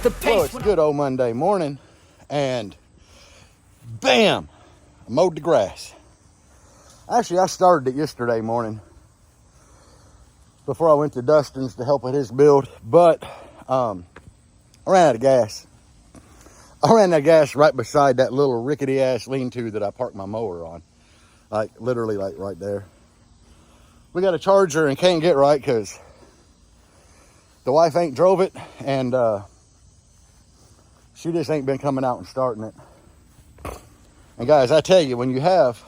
Well, it's good old Monday morning, and bam, I mowed the grass. Actually, I started it yesterday morning before I went to Dustin's to help with his build, but I ran out of gas. I ran out of gas right beside that little rickety ass lean-to that I parked my mower on. Like literally like right there. We got a charger and can't get right because the wife ain't drove it, and she just ain't been coming out and starting it. And guys, I tell you, when you have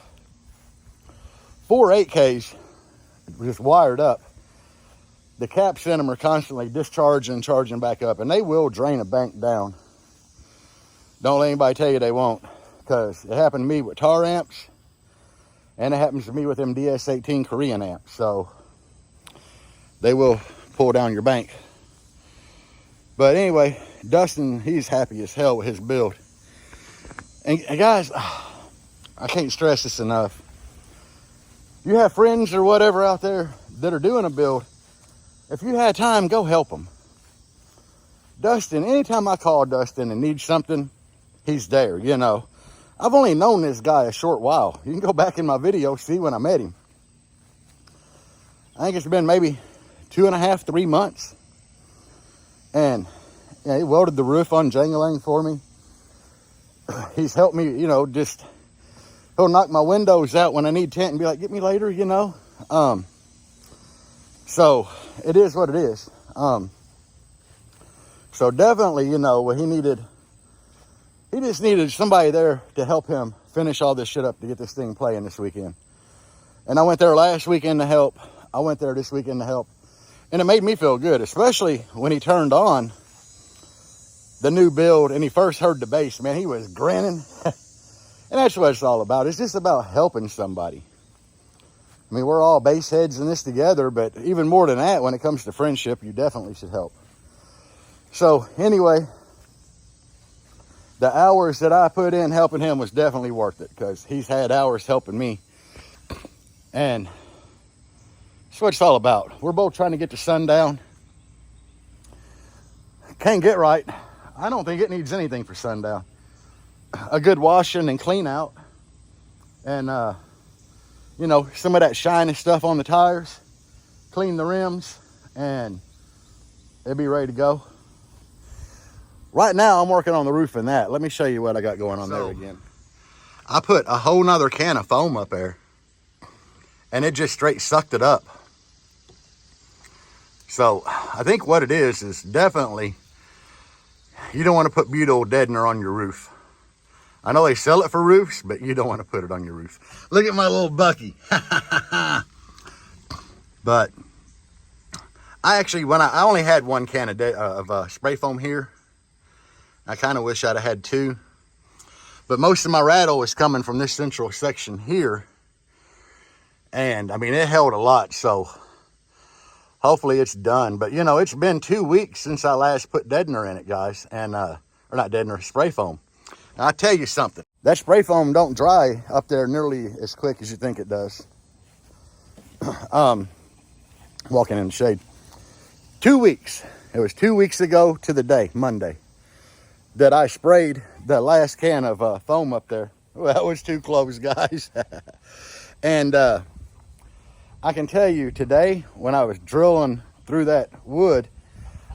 4 8Ks just wired up, the caps in them are constantly discharging and charging back up, and they will drain a bank down. Don't let anybody tell you they won't, because it happened to me with tar amps, and it happens to me with them DS18 Korean amps. So they will pull down your bank. But anyway, Dustin, he's happy as hell with his build. And guys, I can't stress this enough. You have friends or whatever out there that are doing a build. If you had time, go help them. Dustin, anytime I call Dustin and need something, he's there, you know. I've only known this guy a short while. You can go back in my video, see when I met him. I think it's been maybe 2.5, 3 months. And yeah, he welded the roof on Jangalang for me. He's helped me, you know, just, he'll knock my windows out when I need tent and be like, get me later, you know. So it is what it is. So definitely, you know, what he just needed somebody there to help him finish all this shit up to get this thing playing this weekend. And I went there last weekend to help. I went there this weekend to help. And it made me feel good, especially when he turned on the new build and he first heard the bass. Man, he was grinning. And that's what it's all about. It's just about helping somebody. I mean, we're all bass heads in this together, but even more than that, when it comes to friendship, you definitely should help. So anyway, the hours that I put in helping him was definitely worth it, because he's had hours helping me. And that's what it's all about. We're both trying to get to sundown. Can't get right. I don't think it needs anything for sundown. A good washing and clean out. And, you know, some of that shiny stuff on the tires. Clean the rims. And it'll be ready to go. Right now, I'm working on the roof in that. Let me show you what I got going on there again. I put a whole nother can of foam up there. And it just straight sucked it up. So, I think what it is definitely, you don't want to put butyl deadener on your roof. I know they sell it for roofs, but you don't want to put it on your roof. Look at my little Bucky. But I actually, I only had 1 can of spray foam here. I kind of wish I'd have had 2. But most of my rattle is coming from this central section here. And, I mean, it held a lot, so hopefully it's done. But, you know, it's been 2 weeks since I last put deadener in it, guys. And, or not deadener, spray foam. Now, I'll tell you something. That spray foam don't dry up there nearly as quick as you think it does. Walking in the shade. 2 weeks. It was 2 weeks ago to the day, Monday, that I sprayed the last can of foam up there. Well, that was too close, guys. And I can tell you today, when I was drilling through that wood,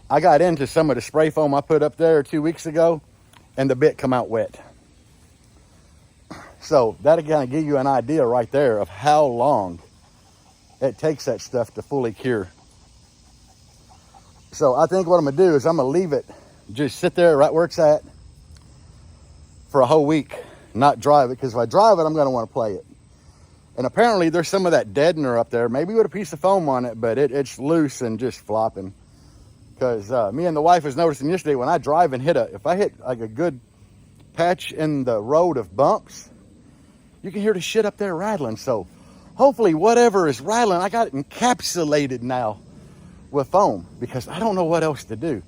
I got into some of the spray foam I put up there 2 weeks ago, and the bit come out wet. So that'll kind of give you an idea right there of how long it takes that stuff to fully cure. So I think what I'm gonna do is I'm gonna leave it, just sit there right where it's at for a whole week, not drive it, because if I drive it, I'm gonna wanna play it. And apparently there's some of that deadener up there, maybe with a piece of foam on it, but it's loose and just flopping. Because me and the wife was noticing yesterday, when I drive and if I hit like a good patch in the road of bumps, you can hear the shit up there rattling. So hopefully whatever is rattling, I got it encapsulated now with foam, because I don't know what else to do.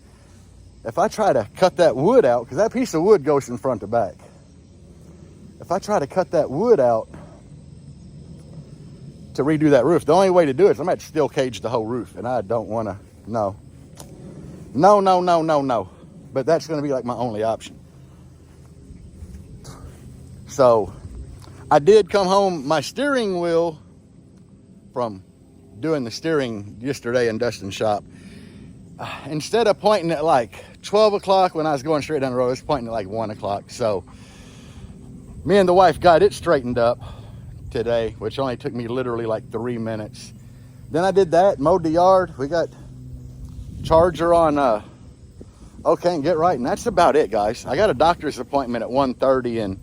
If I try to cut that wood out, because that piece of wood goes from front to back. If I try to cut that wood out to redo that roof, the only way to do it is I'm going to steel cage the whole roof, and I don't want to. No. but that's going to be like my only option. So I did come home. My steering wheel from doing the steering yesterday in Dustin's shop, instead of pointing at like 12 o'clock when I was going straight down the road, it's pointing at like 1 o'clock. So me and the wife got it straightened up today, which only took me literally like 3 minutes. Then I did that, mowed the yard. We got charger on OK and Get Right, and that's about it, guys. I got a doctor's appointment at 1:30, and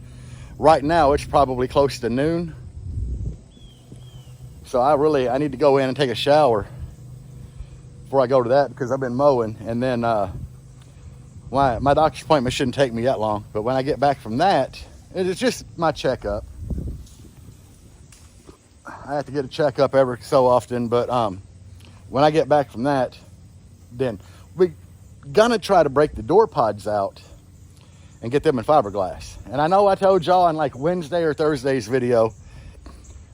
right now it's probably close to noon. So I need to go in and take a shower before I go to that, because I've been mowing. And then my doctor's appointment shouldn't take me that long, but when I get back from that, it's just my checkup. I have to get a checkup every so often, but when I get back from that, then we're gonna try to break the door pods out and get them in fiberglass. And I know I told y'all in like Wednesday or Thursday's video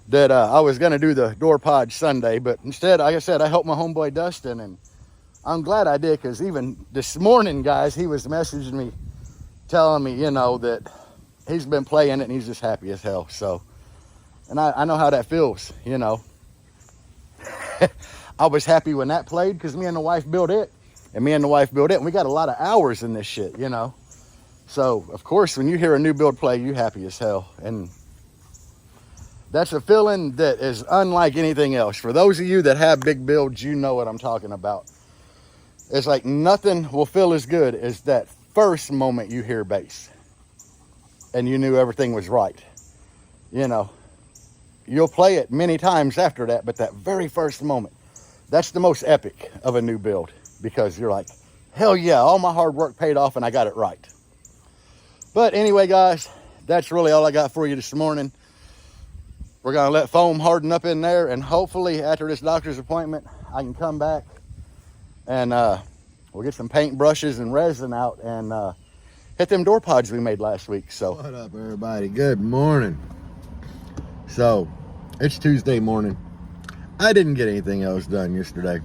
that I was gonna do the door pod Sunday, but instead, like I said, I helped my homeboy Dustin, and I'm glad I did, because even this morning, guys, he was messaging me, telling me, you know, that he's been playing it and he's just happy as hell. So, and I know how that feels, you know. I was happy when that played, because me and the wife built it, and we got a lot of hours in this shit, you know. So, of course, when you hear a new build play, you happy as hell. And that's a feeling that is unlike anything else. For those of you that have big builds, you know what I'm talking about. It's like nothing will feel as good as that first moment you hear bass and you knew everything was right. You know, you'll play it many times after that, but that very first moment, that's the most epic of a new build, because you're like, hell yeah, all my hard work paid off and I got it right. But anyway, guys, that's really all I got for you this morning. We're going to let foam harden up in there, and hopefully after this doctor's appointment, I can come back and we'll get some paint brushes and resin out and hit them door pods we made last week. So what up, everybody? Good morning. So it's Tuesday morning. I didn't get anything else done yesterday.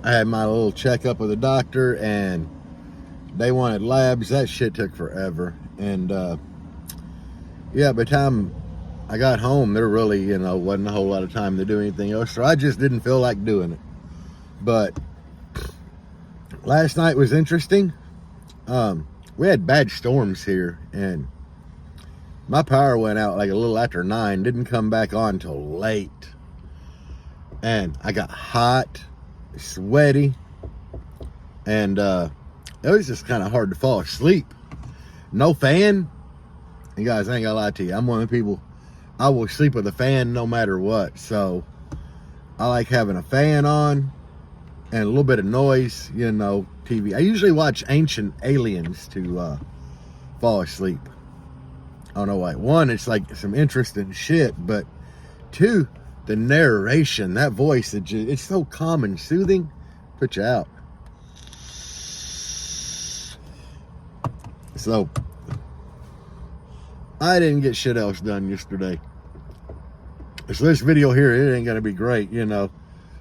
I had my little checkup with the doctor, and they wanted labs. That shit took forever. And yeah, by the time I got home, there really, you know, wasn't a whole lot of time to do anything else. So I just didn't feel like doing it. But last night was interesting. We had bad storms here, and my power went out like a little after 9, didn't come back on till late. And I got hot, sweaty, and it was just kind of hard to fall asleep. No fan. And guys, I ain't gonna lie to you, I'm one of the people, I will sleep with a fan no matter what. So I like having a fan on and a little bit of noise, you know, TV. I usually watch Ancient Aliens to fall asleep. I don't know why. One, it's like some interesting shit, but two, the narration, that voice, it's so calm and soothing. Put you out. So I didn't get shit else done yesterday. So this video here, it ain't gonna be great, you know.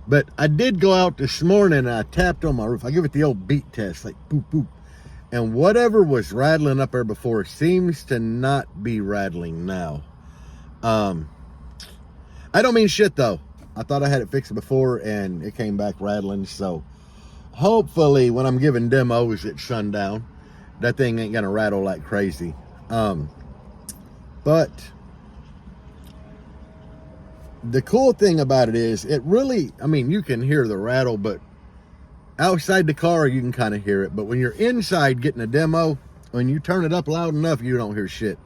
But I did go out this morning and I tapped on my roof. I give it the old beat test, like boop, boop. And whatever was rattling up there before seems to not be rattling now. I don't mean shit though. I thought I had it fixed before and it came back rattling. So hopefully when I'm giving demos at sundown, that thing ain't gonna rattle like crazy. But the cool thing about it is it really, I mean, you can hear the rattle, but outside the car, you can kind of hear it. But when you're inside getting a demo, when you turn it up loud enough, you don't hear shit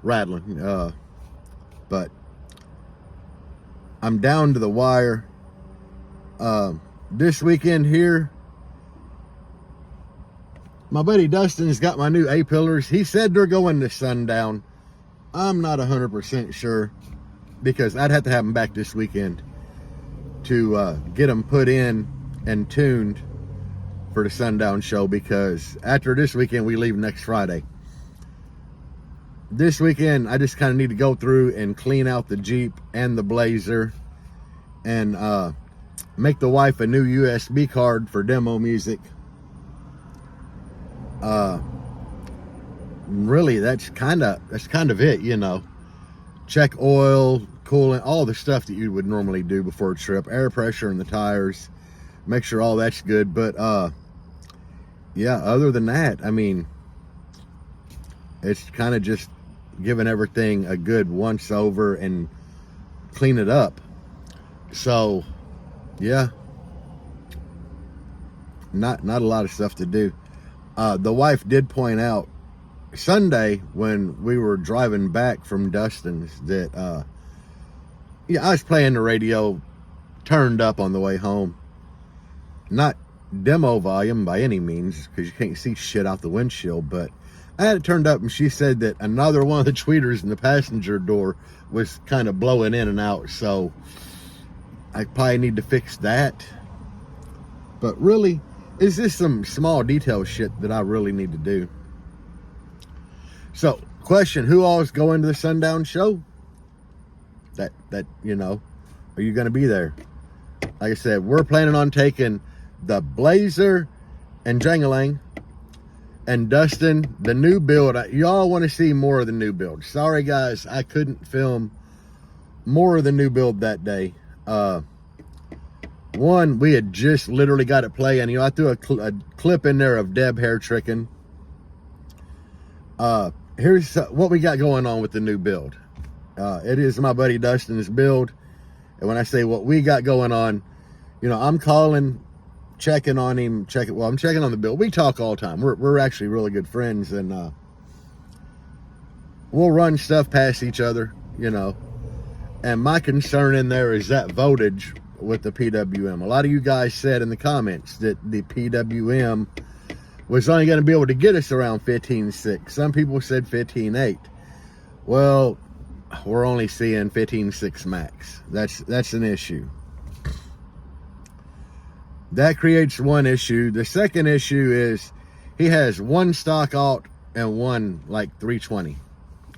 rattling. But I'm down to the wire. This weekend here, my buddy Dustin's got my new A-pillars. He said they're going to sundown. I'm not 100% sure, because I'd have to have them back this weekend to get them put in and tuned for the sundown show, because after this weekend, we leave next Friday. This weekend, I just kind of need to go through and clean out the Jeep and the Blazer and make the wife a new USB card for demo music. Really, that's kind of it, you know. Check oil, coolant, all the stuff that you would normally do before a trip. Air pressure in the tires, make sure all that's good. But yeah, other than that, I mean, it's kind of just giving everything a good once over and clean it up. So yeah, not a lot of stuff to do. The wife did point out Sunday when we were driving back from Dustin's that yeah, I was playing the radio turned up on the way home. Not demo volume by any means, because you can't see shit out the windshield, but I had it turned up, and she said that another one of the tweeters in the passenger door was kind of blowing in and out, so I probably need to fix that. But really, it's just some small detail shit that I really need to do. So, question, who all is going to the Sundown show? That you know, are you going to be there? Like I said, we're planning on taking the Blazer and Jangalang and Dustin, the new build. Y'all want to see more of the new build. Sorry, guys, I couldn't film more of the new build that day. One, we had just literally got it playing. You know, I threw a clip in there of Deb hair tricking. Here's what we got going on with the new build. It is my buddy Dustin's build. And when I say what we got going on, you know, I'm calling, checking on him, I'm checking on the build. We talk all the time. We're actually really good friends, and we'll run stuff past each other, you know. And my concern in there is that voltage with the PWM. A lot of you guys said in the comments that the PWM was only going to be able to get us around 15.6. Some people said 15.8. Well, we're only seeing 15.6 max. That's an issue. That creates one issue. The second issue is he has one stock alt and one like 320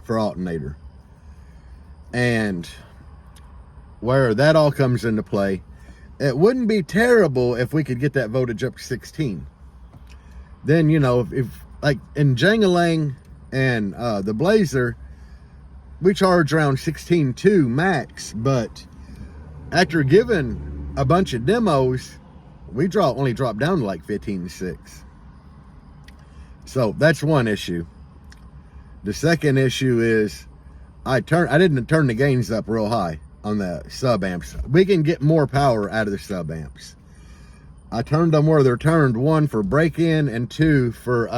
for alternator. And where that all comes into play, it wouldn't be terrible if we could get that voltage up to 16. Then, you know, if like in Jangalang and the Blazer, we charge around 16.2 max, but after giving a bunch of demos, we only drop down to like 15.6. So that's one issue. The second issue is I didn't turn the gains up real high on the sub amps. We can get more power out of the sub amps. I turned them where they're turned, one for break-in and two for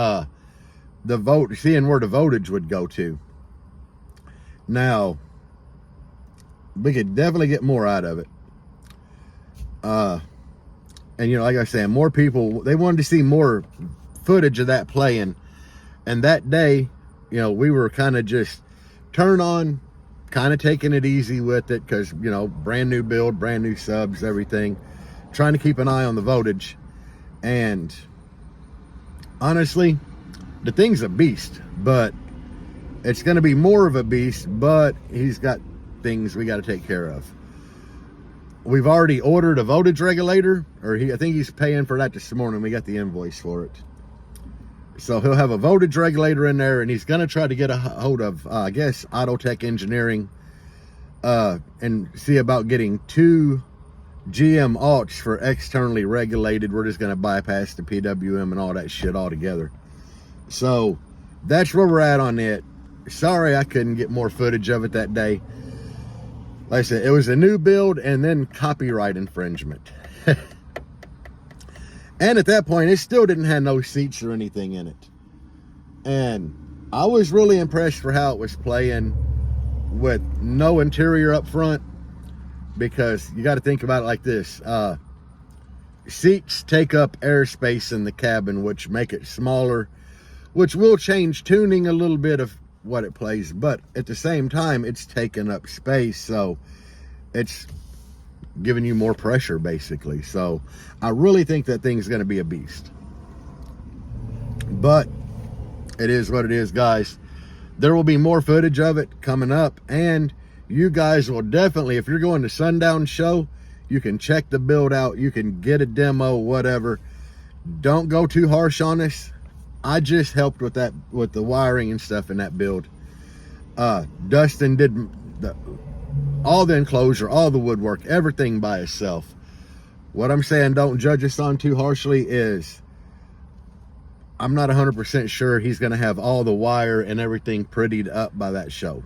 seeing where the voltage would go to. Now, we could definitely get more out of it. And, you know, like I said, more people, they wanted to see more footage of that playing. And that day, you know, we were kind of just turn on, kind of taking it easy with it because, you know, brand new build, brand new subs, everything. Trying to keep an eye on the voltage. And honestly, the thing's a beast, but it's going to be more of a beast, but he's got things we got to take care of. We've already ordered a voltage regulator, or I think he's paying for that this morning. We got the invoice for it. So he'll have a voltage regulator in there, and he's going to try to get a hold of, I guess, Autotech Engineering, and see about getting 2 GM alts for externally regulated. We're just going to bypass the PWM and all that shit altogether. So that's where we're at on it. Sorry I couldn't get more footage of it that day. Like I said, it was a new build and then copyright infringement. And at that point, it still didn't have no seats or anything in it. And I was really impressed for how it was playing with no interior up front, because you got to think about it like this. Seats take up airspace in the cabin, which make it smaller, which will change tuning a little bit of what it plays, but at the same time, it's taking up space, so it's giving you more pressure, basically. So I really think that thing's going to be a beast. But it is what it is, guys. There will be more footage of it coming up, and you guys will definitely, if you're going to Sundown Show, you can check the build out, you can get a demo, whatever. Don't go too harsh on us. I just helped with that, with the wiring and stuff in that build. Dustin did all the enclosure, all the woodwork, everything by himself. What I'm saying, don't judge us on too harshly, is I'm not 100% sure he's going to have all the wire and everything prettied up by that show.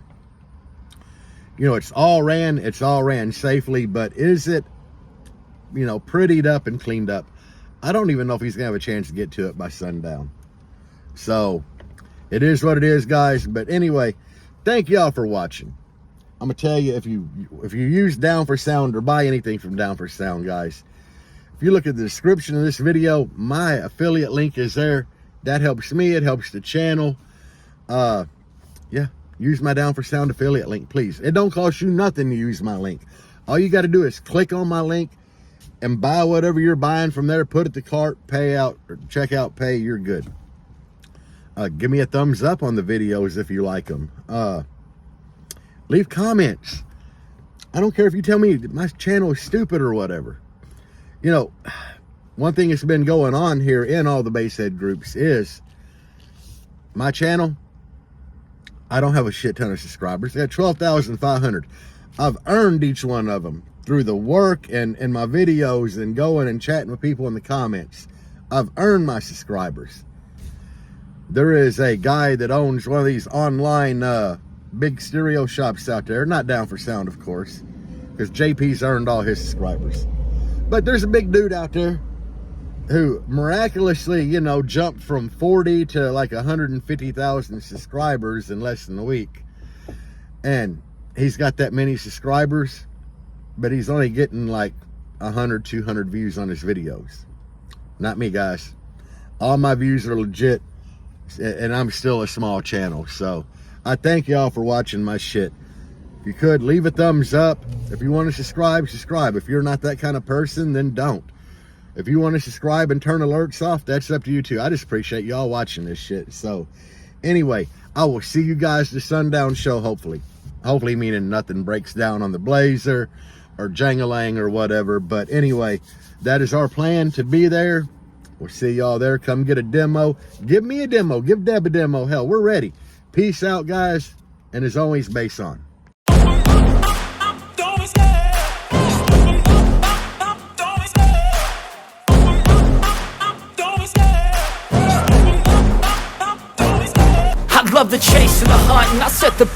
You know, it's all ran safely, but is it, you know, prettied up and cleaned up? I don't even know if he's going to have a chance to get to it by sundown. So, it is what it is, guys. But anyway, thank y'all for watching. I'm going to tell you, if you use Down for Sound or buy anything from Down for Sound, guys, if you look at the description of this video, my affiliate link is there. That helps me. It helps the channel. Yeah, use my Down for Sound affiliate link, please. It don't cost you nothing to use my link. All you got to do is click on my link and buy whatever you're buying from there. Put it to cart, pay out, or check out, pay. You're good. Give me a thumbs up on the videos if you like them. Leave comments. I don't care if you tell me my channel is stupid or whatever. You know, one thing that's been going on here in all the Basshead groups is my channel, I don't have a shit ton of subscribers. I got 12,500. I've earned each one of them through the work and my videos and going and chatting with people in the comments. I've earned my subscribers. There is a guy that owns one of these online big stereo shops out there. Not Down for Sound, of course, because JP's earned all his subscribers. But there's a big dude out there who miraculously, you know, jumped from 40 to like 150,000 subscribers in less than a week. And he's got that many subscribers, but he's only getting like 100, 200 views on his videos. Not me, guys. All my views are legit, and I'm still a small channel. So I thank y'all for watching my shit. If you could, leave a thumbs up. If you want to subscribe, subscribe. If you're not that kind of person, then don't. If you want to subscribe and turn alerts off, that's up to you too. I just appreciate y'all watching this shit. So anyway, I will see you guys the sundown show, hopefully. Hopefully meaning nothing breaks down on the Blazer or Jangalang or whatever. But anyway, that is our plan, to be there. We'll see y'all there. Come get a demo. Give me a demo. Give Deb a demo. Hell, we're ready. Peace out, guys. And as always, bass on. I love the chase and the hunt, and I set the